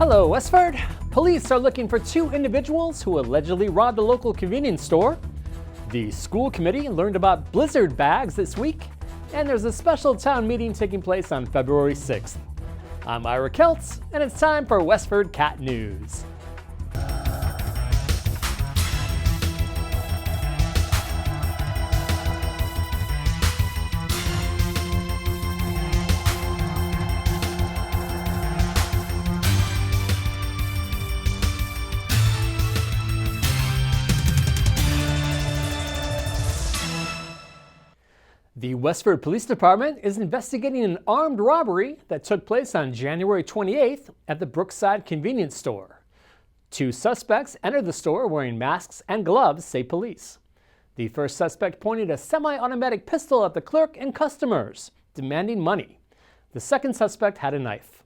Hello, Westford. Police are looking for two individuals who allegedly robbed a local convenience store. The school committee learned about blizzard bags this week, and there's a special town meeting taking place on February 6th. I'm Ira Keltz, and it's time for WestfordCAT News. The Westford Police Department is investigating an armed robbery that took place on January 28th at the Brookside convenience store. Two suspects entered the store wearing masks and gloves, say police. The first suspect pointed a semi-automatic pistol at the clerk and customers, demanding money. The second suspect had a knife.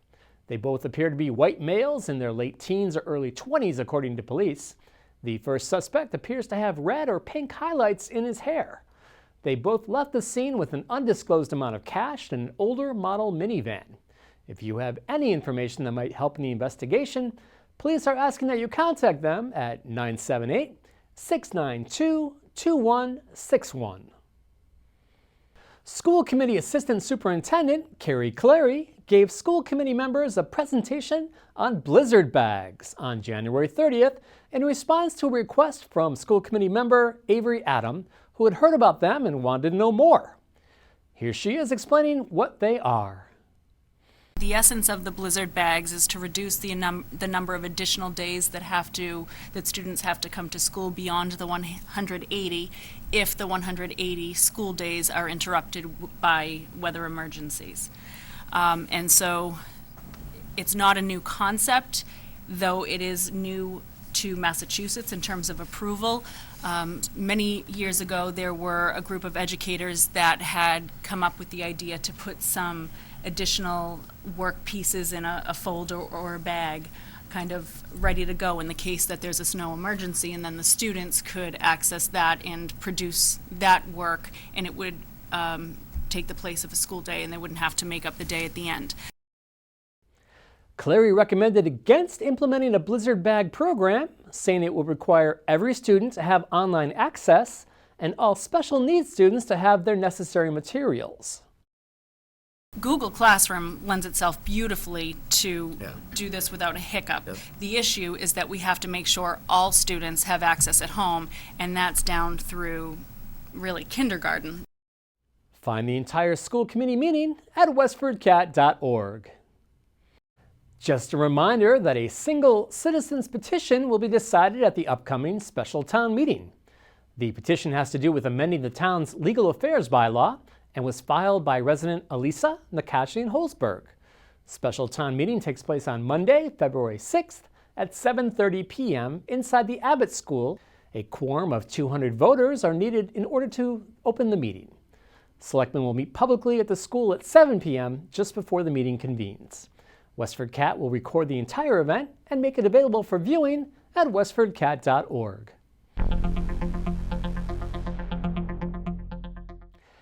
They both appear to be white males in their late teens or early 20s, according to police. The first suspect appears to have red or pink highlights in his hair. They both left the scene with an undisclosed amount of cash and an older model minivan. If you have any information that might help in the investigation, police are asking that you contact them at 978-692-2161. School Committee Assistant Superintendent Carrie Clary gave school committee members a presentation on blizzard bags on January 30th in response to a request from school committee member Avery Adam, who had heard about them and wanted to know more. Here she is explaining what they are. The essence of the blizzard bags is to reduce the number of additional days that students have to come to school beyond the 180 if the 180 school days are interrupted by weather emergencies. And so it's not a new concept, though it is new to Massachusetts in terms of approval. Many years ago, there were a group of educators that had come up with the idea to put some additional work pieces in a folder or a bag, kind of ready to go in the case that there's a snow emergency, and then the students could access that and produce that work, and it would take the place of a school day, and they wouldn't have to make up the day at the end. Clary recommended against implementing a blizzard bag program, saying it would require every student to have online access and all special needs students to have their necessary materials. Google Classroom lends itself beautifully to do this without a hiccup. Yep. The issue is that we have to make sure all students have access at home, and that's down through really kindergarten. Find the entire school committee meeting at westfordcat.org. Just a reminder that a single citizen's petition will be decided at the upcoming special town meeting. The petition has to do with amending the town's legal affairs bylaw and was filed by resident Elisa Nakashian-Holzberg. Special town meeting takes place on Monday, February 6th at 7:30 p.m. inside the Abbott School. A quorum of 200 voters are needed in order to open the meeting. Selectmen will meet publicly at the school at 7 p.m. just before the meeting convenes. WestfordCAT will record the entire event and make it available for viewing at westfordcat.org.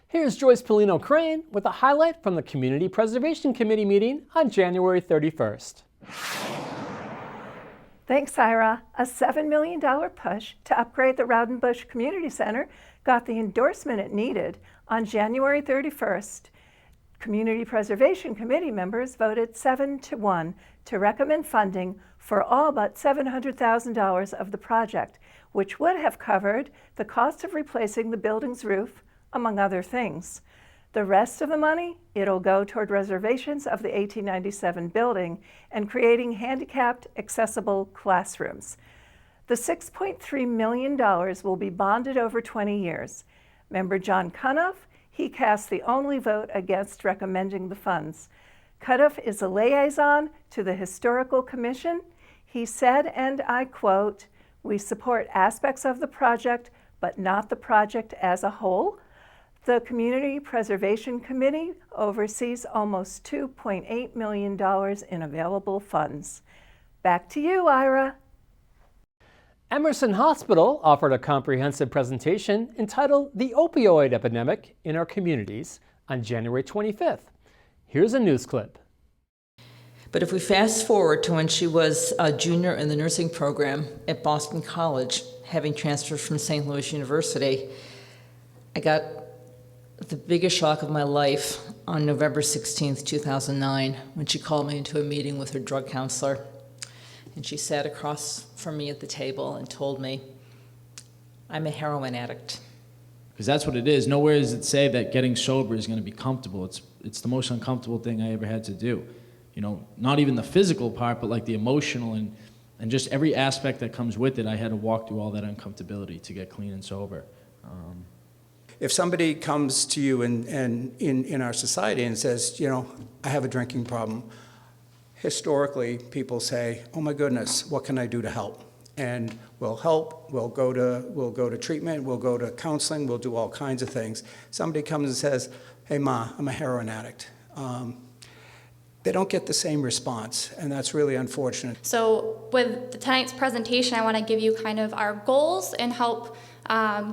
Here's Joyce Polino Crane with a highlight from the Community Preservation Committee meeting on January 31st. Thanks, Ira. A $7 million push to upgrade the Rowdenbush Community Center got the endorsement it needed on January 31st. Community Preservation Committee members voted 7-1 to recommend funding for all but $700,000 of the project, which would have covered the cost of replacing the building's roof, among other things. The rest of the money, it'll go toward reservations of the 1897 building and creating handicapped accessible classrooms. The $6.3 million will be bonded over 20 years. Member John Cunoff, he cast the only vote against recommending the funds. Cunoff is a liaison to the Historical Commission. He said, and I quote, "We support aspects of the project, but not the project as a whole." The Community Preservation Committee oversees almost $2.8 million in available funds. Back to you, Ira. Emerson Hospital offered a comprehensive presentation entitled The Opioid Epidemic in Our Communities on January 25th. Here's a news clip. But if we fast forward to when she was a junior in the nursing program at Boston College, having transferred from St. Louis University, I got the biggest shock of my life on November 16th, 2009, when she called me into a meeting with her drug counselor. And she sat across from me at the table and told me, I'm a heroin addict. Because that's what it is. Nowhere does it say that getting sober is going to be comfortable. It's the most uncomfortable thing I ever had to do. You know, not even the physical part, but like the emotional and just every aspect that comes with it. I had to walk through all that uncomfortability to get clean and sober. If somebody comes to you in our society and says, you know, I have a drinking problem, historically people say, oh my goodness, what can I do to help? And we'll help, we'll go to treatment, we'll go to counseling, we'll do all kinds of things. Somebody comes and says, hey Ma, I'm a heroin addict. They don't get the same response, and that's really unfortunate. So with tonight's presentation, I want to give you kind of our goals and help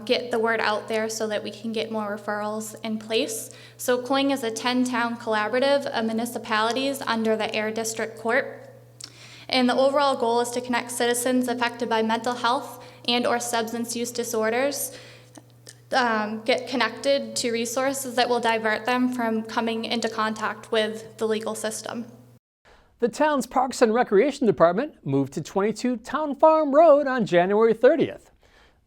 get the word out there so that we can get more referrals in place. So CLING is a 10-town collaborative of municipalities under the Air District Court. And the overall goal is to connect citizens affected by mental health and/or substance use disorders, get connected to resources that will divert them from coming into contact with the legal system. The town's Parks and Recreation Department moved to 22 Town Farm Road on January 30th.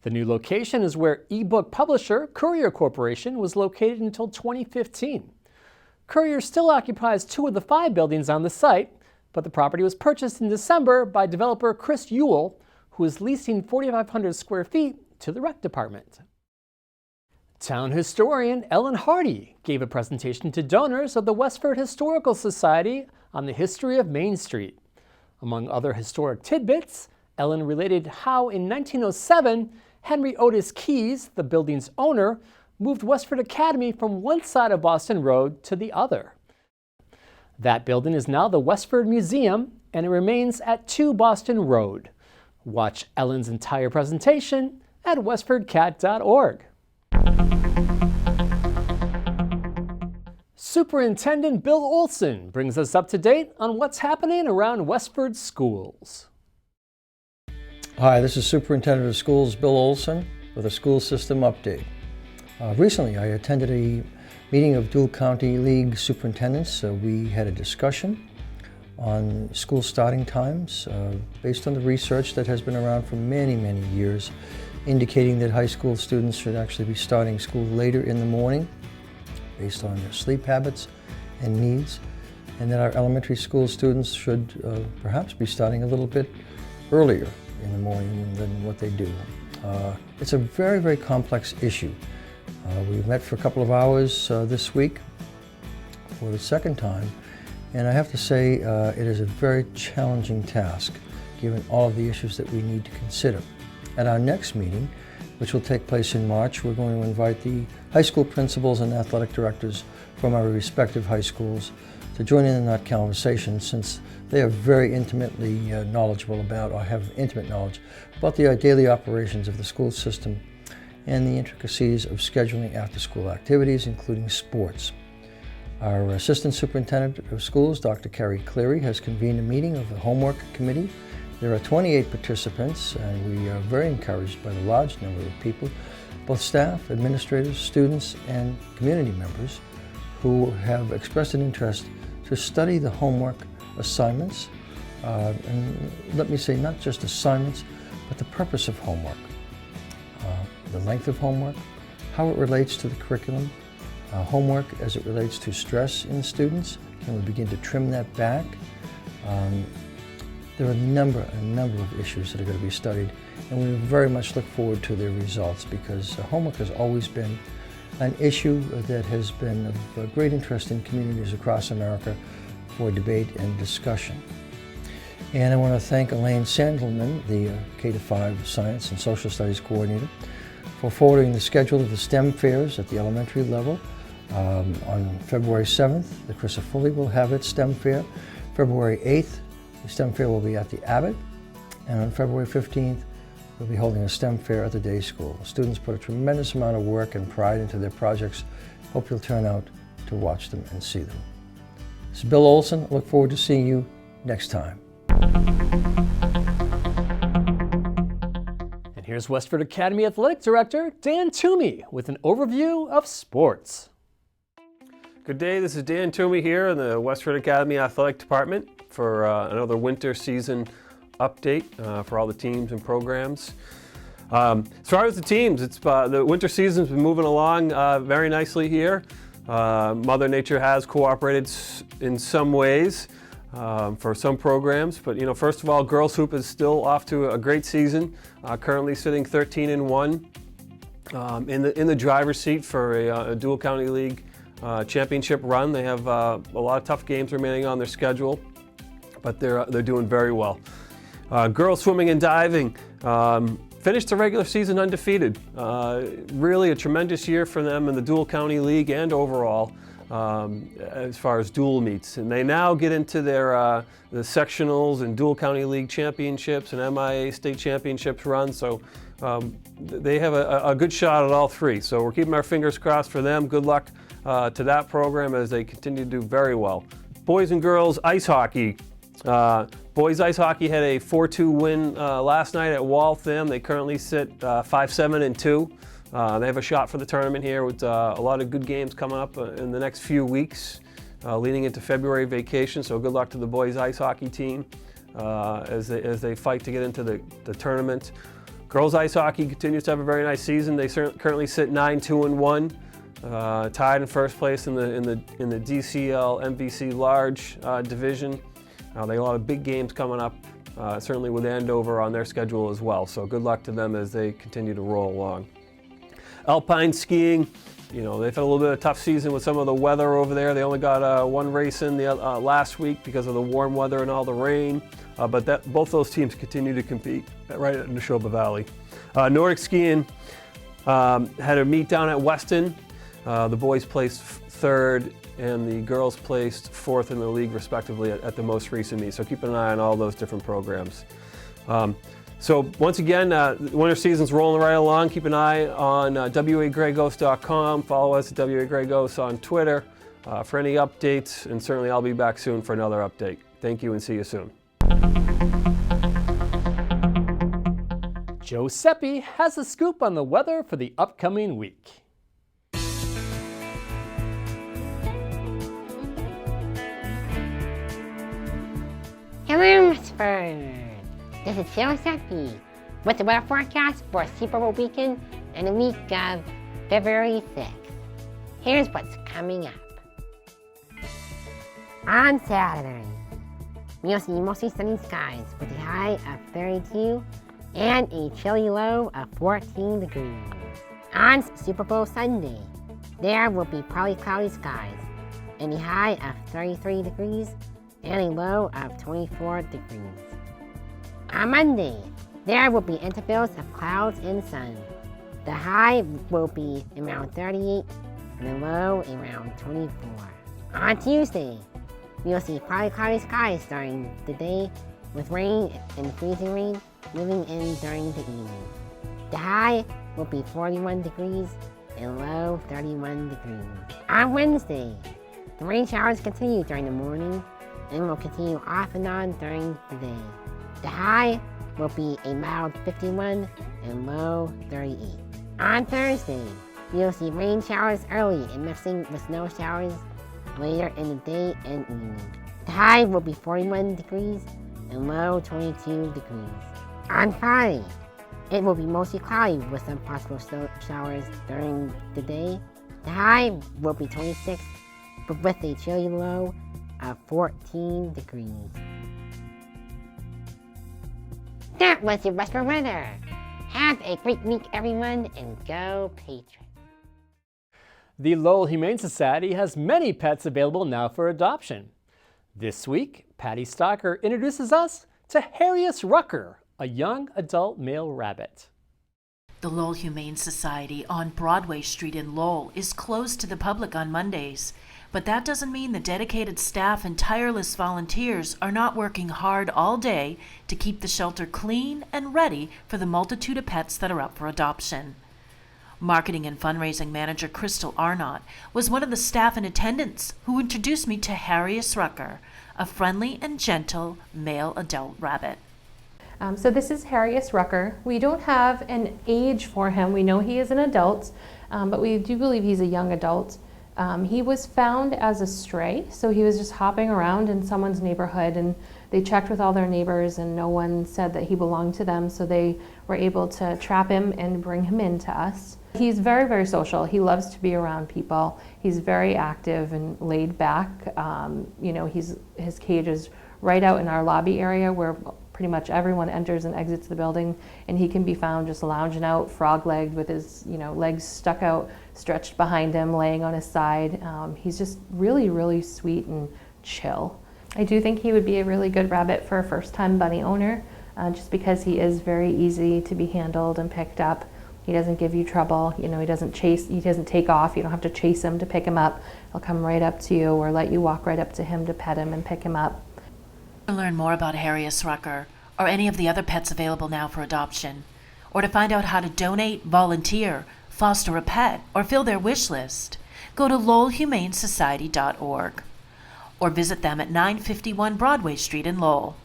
The new location is where ebook publisher Courier Corporation was located until 2015. Courier still occupies 2 of the 5 buildings on the site, but the property was purchased in December by developer Chris Ewell, who is leasing 4,500 square feet to the rec department. Town historian Ellen Hardy gave a presentation to donors of the Westford Historical Society on the history of Main Street. Among other historic tidbits, Ellen related how in 1907, Henry Otis Keyes, the building's owner, moved Westford Academy from one side of Boston Road to the other. That building is now the Westford Museum, and it remains at 2 Boston Road. Watch Ellen's entire presentation at WestfordCAT.org. Superintendent Bill Olson brings us up to date on what's happening around Westford schools. Hi, this is Superintendent of Schools Bill Olson with a school system update. Recently, I attended a meeting of Dual County League superintendents. We had a discussion on school starting times based on the research that has been around for many, many years, indicating that high school students should actually be starting school later in the morning based on their sleep habits and needs, and that our elementary school students should perhaps be starting a little bit earlier in the morning than what they do. It's a very, very complex issue. We met for a couple of hours this week for the second time, and I have to say it is a very challenging task given all of the issues that we need to consider. At our next meeting, which will take place in March, we're going to invite the high school principals and athletic directors from our respective high schools to join in that conversation, since they are very intimately knowledgeable about, or have intimate knowledge about the daily operations of the school system and the intricacies of scheduling after-school activities, including sports. Our Assistant Superintendent of Schools, Dr. Carrie Cleary, has convened a meeting of the Homework Committee. There are 28 participants, and we are very encouraged by the large number of people, both staff, administrators, students, and community members, who have expressed an interest to study the homework assignments, and let me say not just assignments, but the purpose of homework, the length of homework, how it relates to the curriculum, homework as it relates to stress in students. Can we begin to trim that back? There are a number of issues that are going to be studied, and we very much look forward to their results, because homework has always been an issue that has been of great interest in communities across America for debate and discussion. And I want to thank Elaine Sandelman, the K-5 Science and Social Studies Coordinator, for forwarding the schedule of the STEM fairs at the elementary level. On February 7th, the Chrissa Foley will have its STEM fair. February 8th, the STEM fair will be at the Abbott. And on February 15th, we'll be holding a STEM fair at the day school. Students put a tremendous amount of work and pride into their projects. Hope you'll turn out to watch them and see them. This is Bill Olson. I look forward to seeing you next time. And here's Westford Academy Athletic Director Dan Toomey with an overview of sports. Good day, this is Dan Toomey here in the Westford Academy Athletic Department for another winter season update for all the teams and programs. As far as the teams, the winter season's been moving along very nicely here. Mother Nature has cooperated in some ways for some programs, but first of all, girls hoop is still off to a great season. Currently sitting 13-1 in the driver's seat for a dual county league championship run. They have a lot of tough games remaining on their schedule, but they're doing very well. Girls swimming and diving finished the regular season undefeated. Really a tremendous year for them in the dual county league and overall as far as dual meets. And they now get into their the sectionals and dual county league championships and MIA state championships run. So they have a good shot at all three. So we're keeping our fingers crossed for them. Good luck to that program as they continue to do very well. Boys and girls ice hockey. Boys ice hockey had a 4-2 win last night at Waltham. They currently sit 5-7-2. They have a shot for the tournament here with a lot of good games coming up in the next few weeks leading into February vacation. So good luck to the boys ice hockey team as they fight to get into the tournament. Girls ice hockey continues to have a very nice season. They currently sit 9-2-1. Tied in first place in the DCL MVC large division. They have a lot of big games coming up, certainly with Andover on their schedule as well. So good luck to them as they continue to roll along. Alpine skiing, they've had a little bit of a tough season with some of the weather over there. They only got one race in the last week because of the warm weather and all the rain. But both those teams continue to compete right in the Neshoba Valley. Nordic skiing had a meet down at Weston. The boys placed third and the girls placed fourth in the league respectively at the most recent meet. So keep an eye on all those different programs. So once again, the winter season's rolling right along. Keep an eye on wagregos.com. Follow us at wagregos on Twitter for any updates, and certainly I'll be back soon for another update. Thank you and see you soon. Joe Seppi has a scoop on the weather for the upcoming week. Hello, Westford. This is Joe Seppi with the weather forecast for Super Bowl weekend and the week of February 6th. Here's what's coming up. On Saturday, we'll see mostly sunny skies with a high of 32 and a chilly low of 14 degrees. On Super Bowl Sunday, there will be partly cloudy skies and a high of 33 degrees and a low of 24 degrees. On Monday, there will be intervals of clouds and sun. The high will be around 38 and the low around 24. On Tuesday, we'll see partly cloudy skies during the day with rain and freezing rain moving in during the evening. The high will be 41 degrees and low 31 degrees. On Wednesday, the rain showers continue during the morning and will continue off and on during the day. The high will be a mild 51 and low 38. On Thursday, you'll see rain showers early and mixing with snow showers later in the day and evening. The high will be 41 degrees and low 22 degrees. On Friday, it will be mostly cloudy with some possible showers during the day. The high will be 26, but with a chilly low of 14 degrees. That was your Westford weather. Have a great week, everyone, and go Patriots. The Lowell Humane Society has many pets available now for adoption. This week, Patty Stocker introduces us to Harriets Rucker, a young adult male rabbit. The Lowell Humane Society on Broadway Street in Lowell is closed to the public on Mondays. But that doesn't mean the dedicated staff and tireless volunteers are not working hard all day to keep the shelter clean and ready for the multitude of pets that are up for adoption. Marketing and fundraising manager Crystal Arnott was one of the staff in attendance who introduced me to Harriets Rucker, a friendly and gentle male adult rabbit. So this is Harriets Rucker. We don't have an age for him. We know he is an adult, but we do believe he's a young adult. He was found as a stray, so he was just hopping around in someone's neighborhood, and they checked with all their neighbors and no one said that he belonged to them, so they were able to trap him and bring him in to us. He's very, very social. He loves to be around people. He's very active and laid back. You know, his cage is right out in our lobby area where pretty much everyone enters and exits the building, and he can be found just lounging out, frog-legged with his, you know, legs stuck out, stretched behind him, laying on his side. He's just really, really sweet and chill. I do think he would be a really good rabbit for a first-time bunny owner, just because he is very easy to be handled and picked up. He doesn't give you trouble. You know, he doesn't take off. You don't have to chase him to pick him up. He'll come right up to you or let you walk right up to him to pet him and pick him up. To learn more about Harriets Rucker or any of the other pets available now for adoption, or to find out how to donate, volunteer, foster a pet, or fill their wish list, go to lowellhumanesociety.org or visit them at 951 Broadway Street in Lowell.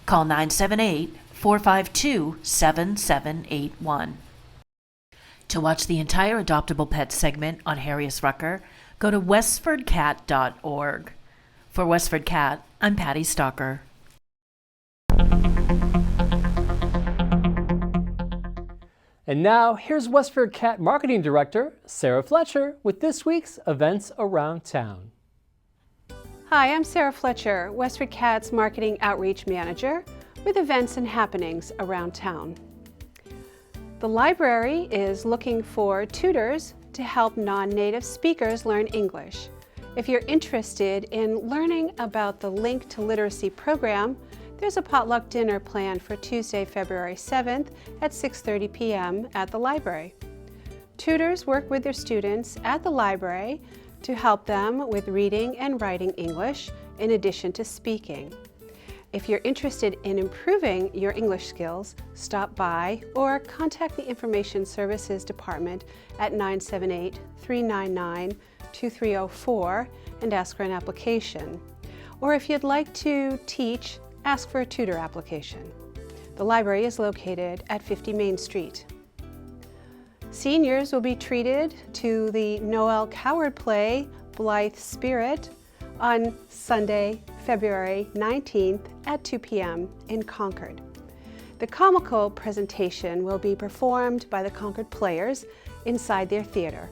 Call 978-452-7781. To watch the entire Adoptable Pets segment on Harriets Rucker, go to WestfordCAT.org. For Westford Cat, I'm Patty Stalker. And now, here's Westford Cat Marketing Director, Sarah Fletcher, with this week's events around town. Hi, I'm Sarah Fletcher, Westford Cat's Marketing Outreach Manager, with events and happenings around town. The library is looking for tutors to help non-native speakers learn English. If you're interested in learning about the Link to Literacy program, there's a potluck dinner planned for Tuesday, February 7th at 6:30 p.m. at the library. Tutors work with their students at the library to help them with reading and writing English in addition to speaking. If you're interested in improving your English skills, stop by or contact the Information Services Department at 978-399-2304 and ask for an application. Or if you'd like to teach, ask for a tutor application. The library is located at 50 Main Street. Seniors will be treated to the Noel Coward play, Blithe Spirit, on Sunday, February 19th at 2 p.m. in Concord. The comical presentation will be performed by the Concord Players inside their theater.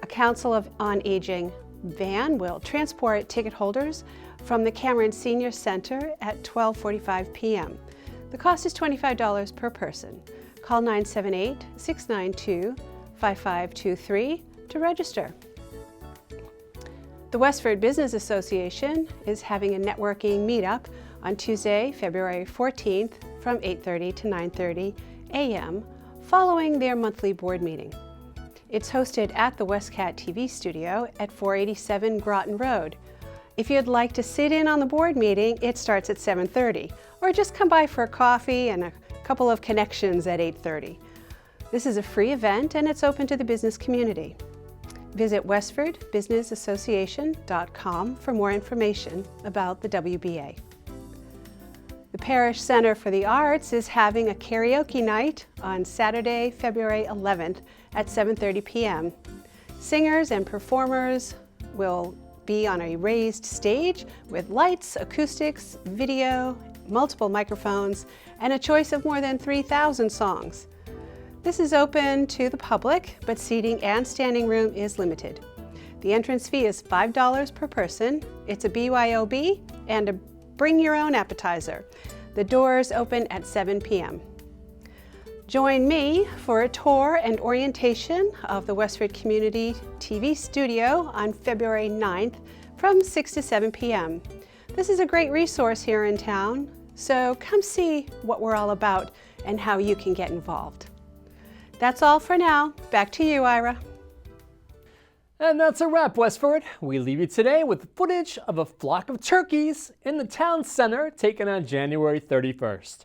A Council on Aging van will transport ticket holders from the Cameron Senior Center at 12:45 p.m. The cost is $25 per person. Call 978-692-5523 to register. The Westford Business Association is having a networking meetup on Tuesday, February 14th from 8:30 to 9:30 a.m. following their monthly board meeting. It's hosted at the WestCAT TV studio at 487 Groton Road. If you'd like to sit in on the board meeting, it starts at 7:30, or just come by for a coffee and a couple of connections at 8:30. This is a free event and it's open to the business community. Visit westfordbusinessassociation.com for more information about the WBA. The Parish Center for the Arts is having a karaoke night on Saturday, February 11th at 7:30 p.m. Singers and performers will be on a raised stage with lights, acoustics, video, multiple microphones, and a choice of more than 3,000 songs. This is open to the public, but seating and standing room is limited. The entrance fee is $5 per person. It's a BYOB and a bring your own appetizer. The doors open at 7 p.m. Join me for a tour and orientation of the Westford Community TV studio on February 9th from 6 to 7 p.m. This is a great resource here in town, so come see what we're all about and how you can get involved. That's all for now. Back to you, Ira. And that's a wrap, Westford. We leave you today with footage of a flock of turkeys in the town center taken on January 31st.